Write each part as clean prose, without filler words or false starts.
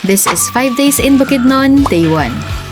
This is 5 days in Bukidnon, day 1.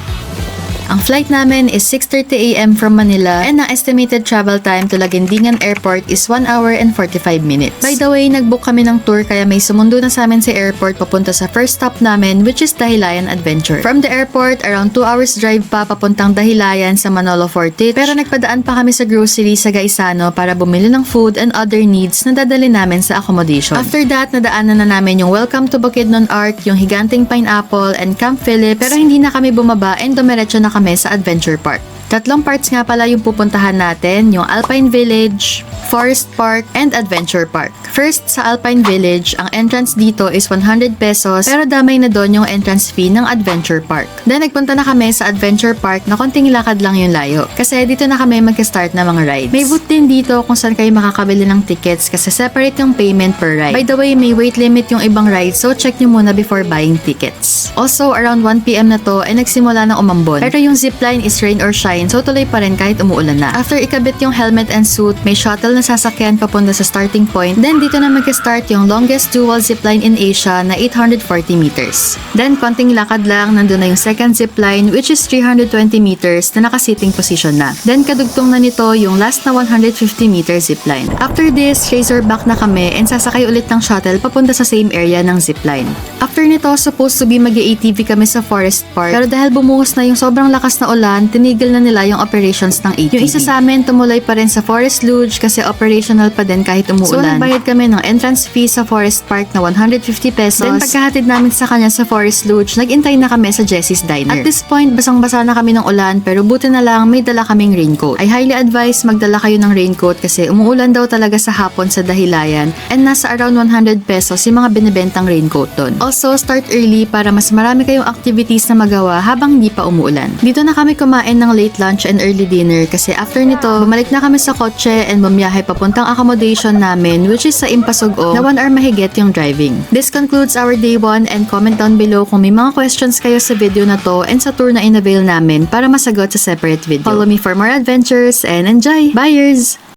Ang flight namin is 6:30 AM from Manila and ang estimated travel time to Laguindingan Airport is 1 hour and 45 minutes. By the way, nag-book kami ng tour kaya may sumundo na sa amin sa airport papunta sa first stop namin, which is Dahilayan Adventure. From the airport, around 2 hours drive pa papuntang Dahilayan sa Manolo Fortich, pero nagpadaan pa kami sa grocery sa Gaisano para bumili ng food and other needs na dadali namin sa accommodation. After that, nadaanan na namin yung Welcome to Bukidnon Arc, yung Higanting Pineapple and Camp Phillips, pero hindi na kami bumaba and dumiretso na kami sa Adventure Park. Tatlong parts nga pala yung pupuntahan natin, yung Alpine Village, Forest Park, and Adventure Park. First, sa Alpine Village, ang entrance dito is 100 pesos pero damay na doon yung entrance fee ng Adventure Park. Then, nagpunta na kami sa Adventure Park na konting lakad lang yung layo kasi dito na kami mag-start na mga rides. May booth din dito kung saan kayo makakabili ng tickets kasi separate yung payment per ride. By the way, may weight limit yung ibang rides so check nyo muna before buying tickets. Also, around 1 PM na to ay nagsimula ng umambon. Pero yung zipline is rain or shine so tuloy pa rin kahit umuulan na. After ikabit yung helmet and suit, may shuttle na sasakyan papunta sa starting point. Then dito na mag-start yung longest dual zipline in Asia na 840 meters. Then konting lakad lang, nandun na yung second zipline which is 320 meters na naka-sitting position na. Then kadugtong na nito yung last na 150 meter zipline. After this, razorback na kami and sasakay ulit ng shuttle papunta sa same area ng zipline. After nito, supposed to be mag-ATV kami sa Forest Park pero dahil bumuhos na yung sobrang lakas na ulan, tinigil na nila yung operations ng ATV. Yung isa sa amin tumuloy pa rin sa Forest Lodge kasi operational pa din kahit umuulan. So nagbayad kami ng entrance fee sa Forest Park na 150 pesos. Then pagkahatid namin sa kanya sa Forest Lodge, nag-intay na kami sa Jessie's Diner. At this point, basang-basa na kami ng ulan pero buti na lang may dala kaming raincoat. I highly advise magdala kayo ng raincoat kasi umuulan daw talaga sa hapon sa Dahilayan and nasa around 100 pesos yung mga binibentang raincoat doon. Also, start early para mas marami kayong activities na magawa habang hindi pa umuulan. Dito na kami kumain ng late lunch and early dinner kasi after nito, bumalik na kami sa kotse and bumiyahe papuntang accommodation namin which is sa Impasugo na 1 hour mahigit yung driving. This concludes our day 1 and comment down below kung may mga questions kayo sa video na to and sa tour na in-avail namin para masagot sa separate video. Follow me for more adventures and enjoy! Buyers!